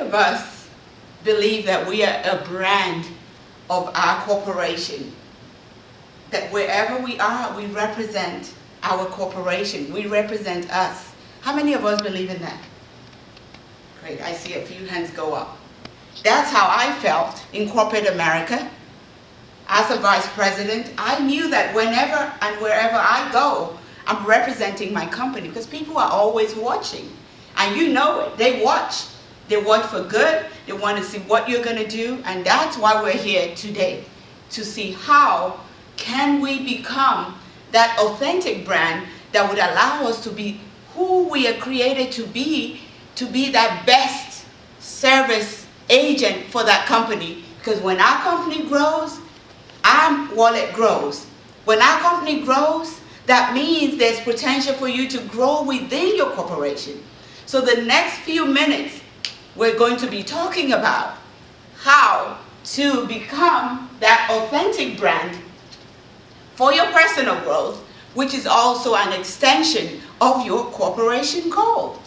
of us believe that we are a brand of our corporation? That wherever we are, we represent our corporation. We represent us. How many of us believe in that? Great, I see a few hands go up. That's how I felt in corporate America. As a vice president, I knew that whenever and wherever I go, I'm representing my company because people are always watching. And you know it, they watch. They watch for good, they want to see what you're going to do, and that's why we're here today, to see how can we become that authentic brand that would allow us to be who we are created to be that best service agent for that company. Because when our company grows, our wallet grows. When our company grows, that means there's potential for you to grow within your corporation. So the next few minutes, we're going to be talking about how to become that authentic brand for your personal growth, which is also an extension of your corporation goal.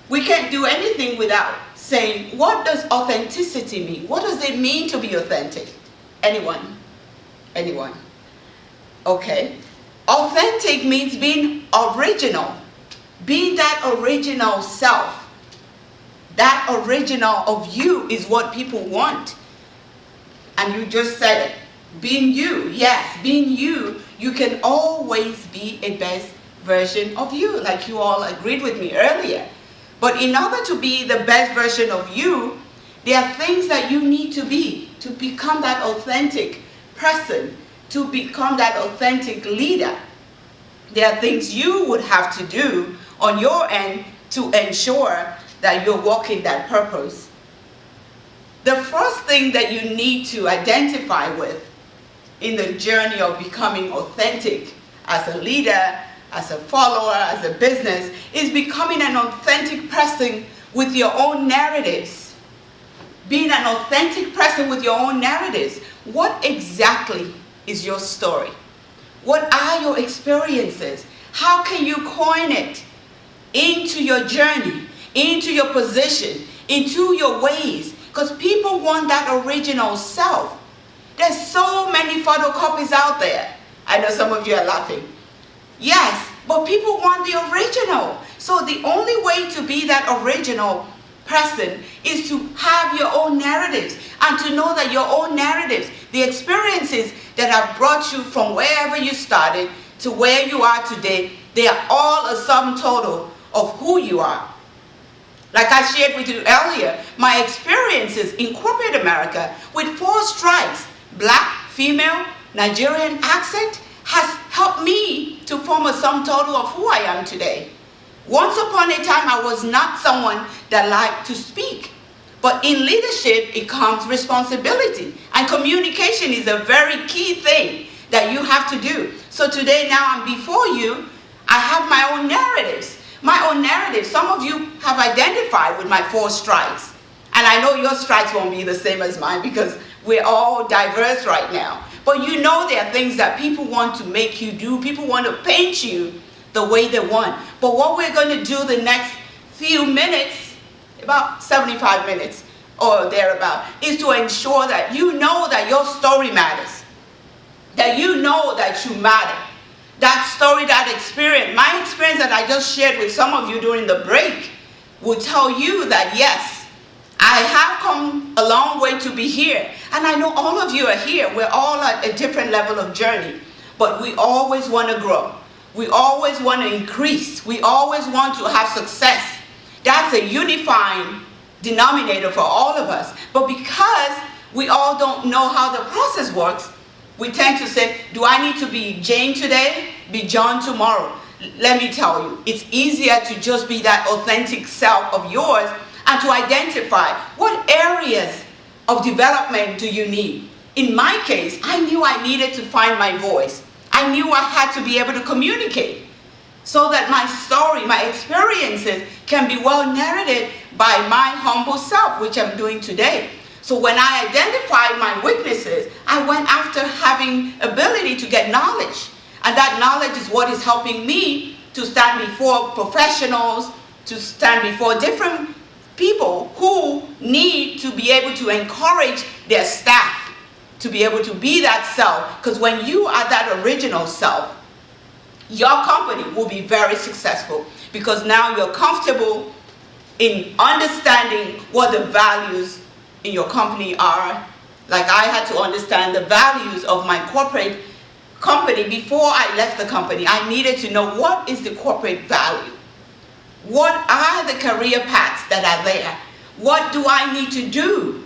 We can't do anything without saying, what does authenticity mean? What does it mean to be authentic? Anyone? Anyone? Okay. Authentic means being original. Being that original self. That original of you is what people want. And you just said it. Being you, yes, being you, you can always be a best version of you, like you all agreed with me earlier. But in order to be the best version of you, there are things that you need to be, to become that authentic person, to become that authentic leader. There are things you would have to do on your end to ensure that you're walking that purpose. The first thing that you need to identify with in the journey of becoming authentic as a leader, as a follower, as a business, is becoming an authentic person with your own narratives. Being an authentic person with your own narratives. What exactly is your story? What are your experiences? How can you coin it into your journey, into your position, into your ways? Because people want that original self. There's so many photocopies out there. I know some of you are laughing. Yes, but people want the original. So the only way to be that original person is to have your own narratives and to know that your own narratives, the experiences that have brought you from wherever you started to where you are today, they are all a sum total of who you are. Like I shared with you earlier, my experiences in corporate America with 4 strikes, black, female, Nigerian accent, has helped me to form a sum total of who I am today. Once upon a time, I was not someone that liked to speak. But in leadership, it comes responsibility. And communication is a very key thing that you have to do. So today, now I'm before you, I have my own narratives. My own narratives. Some of you have identified with my 4 strikes. And I know your strikes won't be the same as mine because we're all diverse right now. But you know there are things that people want to make you do. People want to paint you the way they want. But what we're going to do the next few minutes, about 75 minutes or thereabout, is to ensure that you know that your story matters. That you know that you matter. That story, that experience, my experience that I just shared with some of you during the break will tell you that yes, I have come a long way to be here. And I know all of you are here. We're all at a different level of journey. But we always want to grow. We always want to increase. We always want to have success. That's a unifying denominator for all of us. But because we all don't know how the process works, we tend to say, do I need to be Jane today, be John tomorrow? Let me tell you, it's easier to just be that authentic self of yours and to identify what areas of development do you need. In my case, I knew I needed to find my voice. I knew I had to be able to communicate so that my story, my experiences can be well narrated by my humble self, which I'm doing today. So when I identified my weaknesses, I went after having ability to get knowledge. And that knowledge is what is helping me to stand before professionals, to stand before different people who need to be able to encourage their staff to be able to be that self. Because when you are that original self, your company will be very successful, because now you're comfortable in understanding what the values in your company are. Like I had to understand the values of my corporate company before I left the company. I needed to know, what is the corporate value? What are the career paths that are there? What do I need to do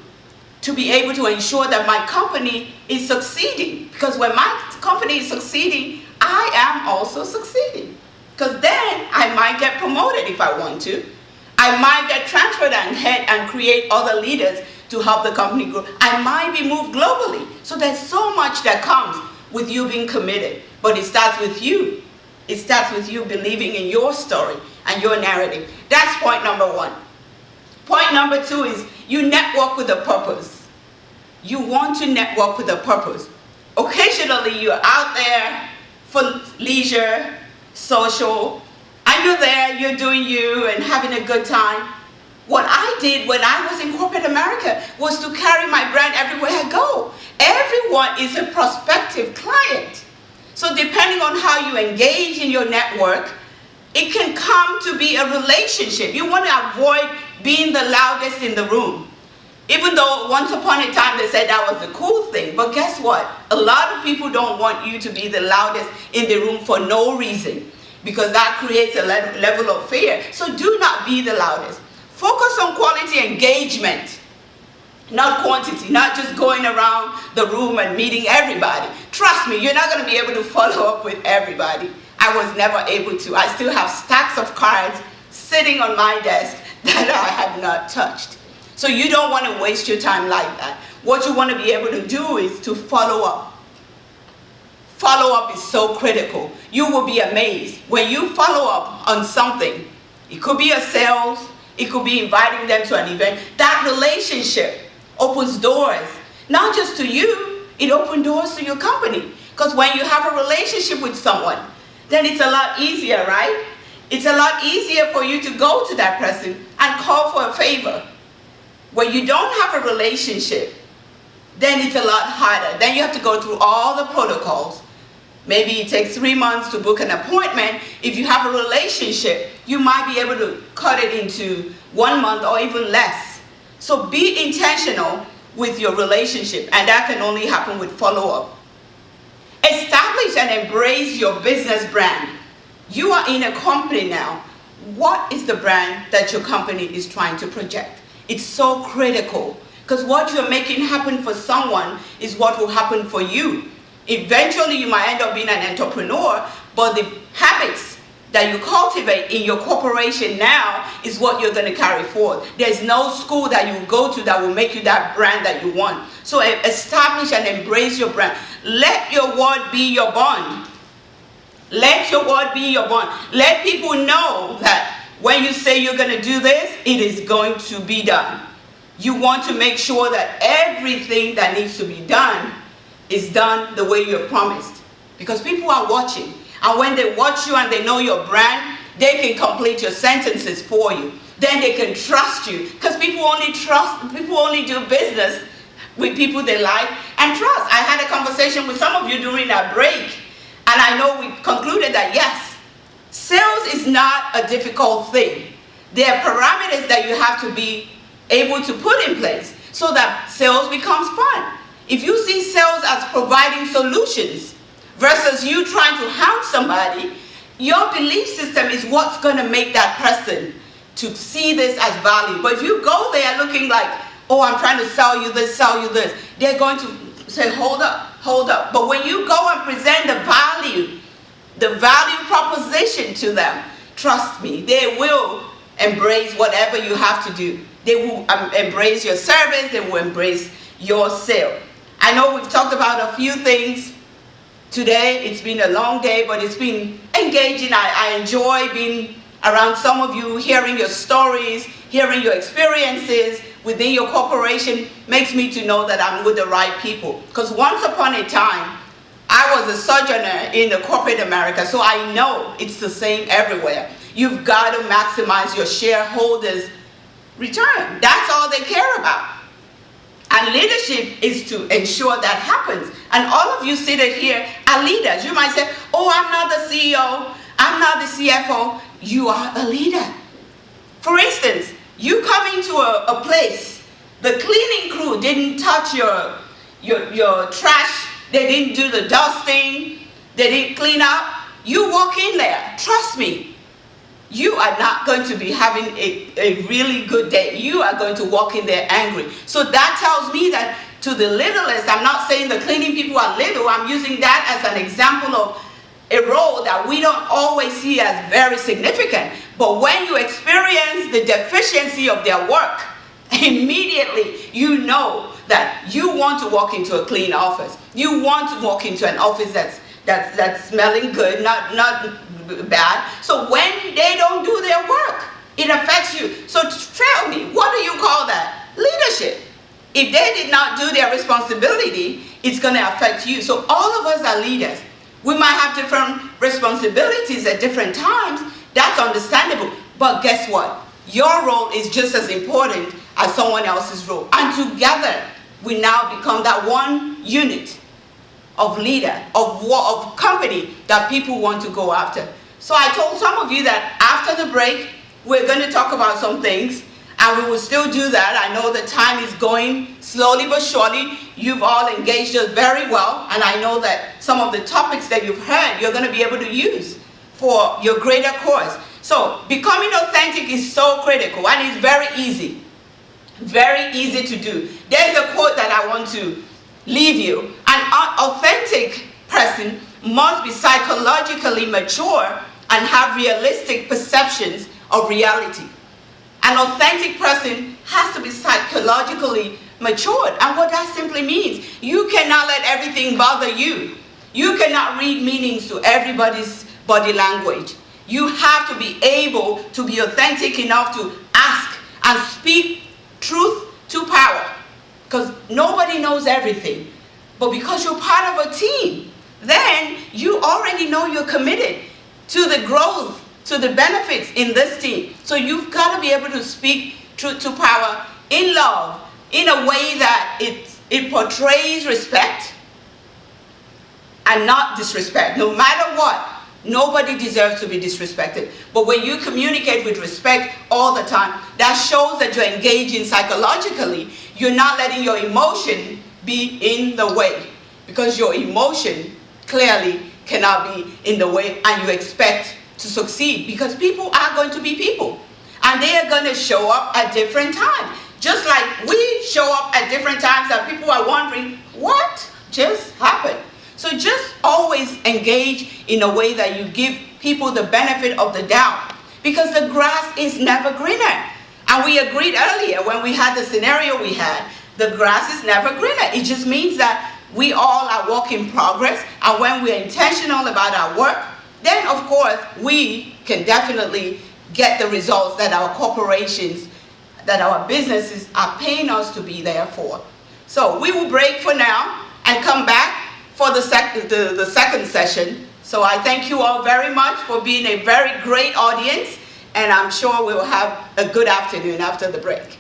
to be able to ensure that my company is succeeding? Because when my company is succeeding, I am also succeeding. Because then I might get promoted if I want to. I might get transferred and create other leaders to help the company grow. I might be moved globally. So there's so much that comes with you being committed. But it starts with you. It starts with you believing in your story and your narrative. That's point number one. Point number two is you network with a purpose. You want to network with a purpose. Occasionally you're out there for leisure, social, and you're there, you're doing you and having a good time. What I did when I was in corporate America was to carry my brand everywhere I go. Everyone is a prospective client. So depending on how you engage in your network, it can come to be a relationship. You want to avoid being the loudest in the room. Even though once upon a time they said that was the cool thing. But guess what? A lot of people don't want you to be the loudest in the room for no reason, because that creates a level of fear. So do not be the loudest. Focus on quality engagement, not quantity, not just going around the room and meeting everybody. Trust me, you're not going to be able to follow up with everybody. I was never able to. I still have stacks of cards sitting on my desk that I have not touched. So you don't want to waste your time like that. What you want to be able to do is to follow up. Follow up is so critical. You will be amazed when you follow up on something. It could be a sales, it could be inviting them to an event. That relationship opens doors, not just to you, it opens doors to your company. Because when you have a relationship with someone, then it's a lot easier, right? It's a lot easier for you to go to that person and call for a favor. When you don't have a relationship, then it's a lot harder. Then you have to go through all the protocols. Maybe it takes 3 months to book an appointment. If you have a relationship, you might be able to cut it into 1 month or even less. So be intentional with your relationship, and that can only happen with follow-up. Establish and embrace your business brand. You are in a company now. What is the brand that your company is trying to project? It's so critical, because what you're making happen for someone is what will happen for you. Eventually you might end up being an entrepreneur, but the habits that you cultivate in your corporation now is what you're going to carry forward. There's no school that you go to that will make you that brand that you want. So establish and embrace your brand. Let your word be your bond. Let your word be your bond. Let people know that when you say you're going to do this, it is going to be done. You want to make sure that everything that needs to be done is done the way you have promised. Because people are watching. And when they watch you and they know your brand, they can complete your sentences for you. Then they can trust you. Because people only do business with people they like and trust. I had a conversation with some of you during that break. And I know we concluded that yes, sales is not a difficult thing. There are parameters that you have to be able to put in place so that sales becomes fun. If you see sales as providing solutions versus you trying to hound somebody, your belief system is what's going to make that person to see this as value. But if you go there looking like, oh, I'm trying to sell you this, they're going to say, hold up. But when you go and present the value proposition to them, trust me, they will embrace whatever you have to do. They will embrace your service, they will embrace your sale. I know we've talked about a few things today. It's been a long day, but it's been engaging. I enjoy being around some of you, hearing your stories, hearing your experiences within your corporation makes me to know that I'm with the right people. Because once upon a time, I was a sojourner in the corporate America, so I know it's the same everywhere. You've got to maximize your shareholders' return. That's all they care about. And leadership is to ensure that happens. And all of you seated here are leaders. You might say, oh, I'm not the CEO, I'm not the CFO. You are a leader. For instance, you come into a place, the cleaning crew didn't touch your trash, they didn't do the dusting, they didn't clean up. You walk in there, trust me, you are not going to be having a really good day. You are going to walk in there angry. So that tells me that to the littlest, I'm not saying the cleaning people are little, I'm using that as an example of a role that we don't always see as very significant. But when you experience the deficiency of their work, immediately you know that you want to walk into a clean office. You want to walk into an office that's smelling good, not bad. So when they don't do their work, it affects you. So tell me, what do you call that? Leadership. If they did not do their responsibility, it's going to affect you. So all of us are leaders. We might have different responsibilities at different times. That's understandable. But guess what? Your role is just as important as someone else's role. And together, we now become that one unit of leader, of company that people want to go after. So I told some of you that after the break, we're going to talk about some things, and we will still do that. I know the time is going slowly but surely. You've all engaged us very well, and I know that some of the topics that you've heard, you're going to be able to use for your greater cause. So becoming authentic is so critical, and it's very easy to do. There's a quote that I want to leave you. An authentic person must be psychologically mature and have realistic perceptions of reality. An authentic person has to be psychologically matured. And what that simply means, you cannot let everything bother you. You cannot read meanings to everybody's body language. You have to be able to be authentic enough to ask and speak truth to power. Because nobody knows everything. But because you're part of a team, then you already know you're committed to the growth, to the benefits in this team. So you've got to be able to speak truth to power in love, in a way that it portrays respect and not disrespect. No matter what, nobody deserves to be disrespected. But when you communicate with respect all the time, that shows that you're engaging psychologically. You're not letting your emotion be in the way, because your emotion clearly cannot be in the way, and you expect to succeed, because people are going to be people, and they are going to show up at different times. Just like we show up at different times that people are wondering, what just happened? So just always engage in a way that you give people the benefit of the doubt, because the grass is never greener. And we agreed earlier when we had the scenario we had, the grass is never greener. It just means that we all are work in progress, and when we're intentional about our work, then of course we can definitely get the results that our corporations, that our businesses are paying us to be there for. So we will break for now and come back for the second session. So I thank you all very much for being a very great audience, and I'm sure we'll have a good afternoon after the break.